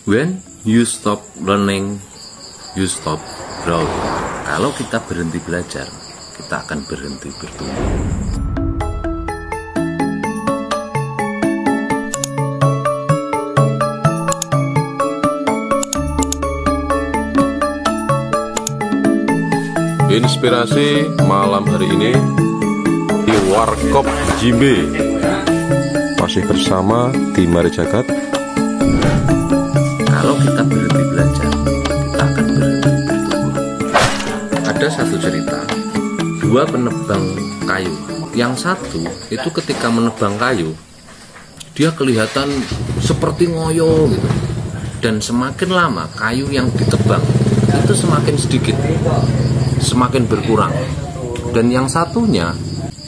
When you stop learning, you stop growing. Kalau kita berhenti belajar, kita akan berhenti bertumbuh. Inspirasi malam hari ini di Warkop Jimbe, masih bersama tim Mari Jagat. Kalau kita berhenti belajar, kita akan berhenti bertumbuh. Ada satu cerita, dua penebang kayu. Yang satu itu ketika menebang kayu, dia kelihatan seperti ngoyo gitu. Dan semakin lama kayu yang ditebang itu semakin sedikit, semakin berkurang. Dan yang satunya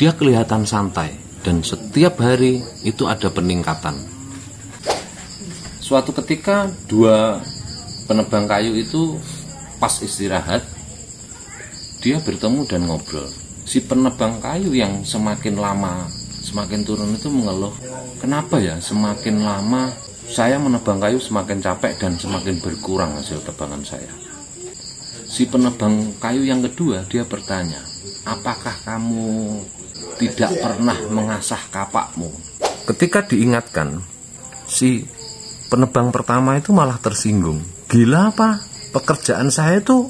dia kelihatan santai, dan setiap hari itu ada peningkatan. Suatu ketika dua penebang kayu itu pas istirahat, dia bertemu dan ngobrol. Si penebang kayu yang semakin lama semakin turun itu mengeluh, kenapa ya semakin lama saya menebang kayu semakin capek dan semakin berkurang hasil tebangan saya. Si penebang kayu yang kedua dia bertanya, apakah kamu tidak pernah mengasah kapakmu? Ketika diingatkan, si penebang pertama itu malah tersinggung. Gila apa? Pekerjaan saya itu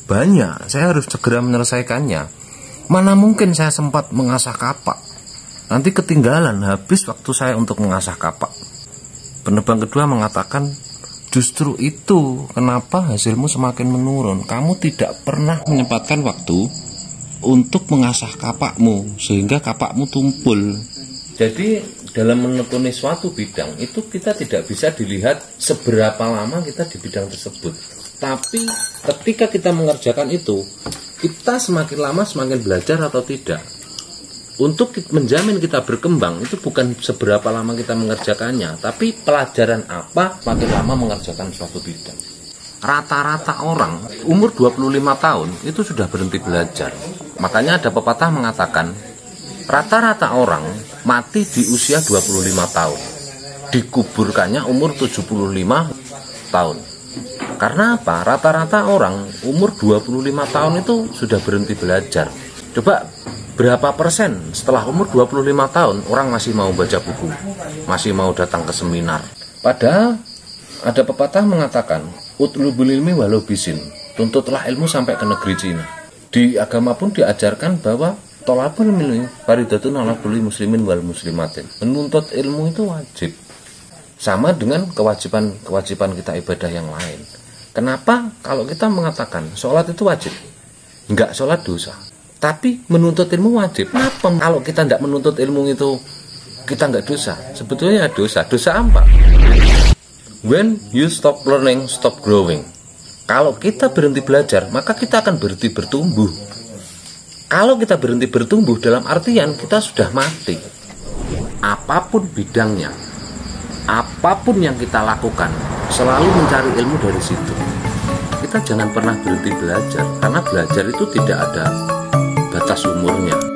banyak, saya harus segera menyelesaikannya. Mana mungkin saya sempat mengasah kapak? Nanti ketinggalan, habis waktu saya untuk mengasah kapak. Penebang kedua mengatakan, justru itu kenapa hasilmu semakin menurun. Kamu tidak pernah menyempatkan waktu untuk mengasah kapakmu, sehingga kapakmu tumpul. Jadi dalam menekuni suatu bidang itu kita tidak bisa dilihat seberapa lama kita di bidang tersebut. Tapi ketika kita mengerjakan itu, kita semakin lama semakin belajar atau tidak. Untuk menjamin kita berkembang itu bukan seberapa lama kita mengerjakannya, tapi pelajaran apa semakin lama mengerjakan suatu bidang. Rata-rata orang umur 25 tahun itu sudah berhenti belajar. Makanya ada pepatah mengatakan, rata-rata orang mati di usia 25 tahun, dikuburkannya umur 75 tahun. Karena apa? Rata-rata orang umur 25 tahun itu sudah berhenti belajar. Coba berapa persen setelah umur 25 tahun orang masih mau baca buku, masih mau datang ke seminar? Padahal ada pepatah mengatakan, utlubul ilmi walau bisin, tuntutlah ilmu sampai ke negeri Cina. Di agama pun diajarkan bahwa tolabul ilmi faridatun ala kulli muslimin wal muslimatin. Menuntut ilmu itu wajib. Sama dengan kewajiban kita ibadah yang lain. Kenapa kalau kita mengatakan sholat itu wajib? Enggak, sholat dosa. Tapi menuntut ilmu wajib. Kenapa kalau kita tidak menuntut ilmu itu kita enggak dosa? Sebetulnya dosa. Dosa apa? When you stop learning, stop growing. Kalau kita berhenti belajar, maka kita akan berhenti bertumbuh. Kalau kita berhenti bertumbuh dalam artian kita sudah mati. Apapun bidangnya, apapun yang kita lakukan, selalu mencari ilmu dari situ. Kita jangan pernah berhenti belajar, karena belajar itu tidak ada batas umurnya.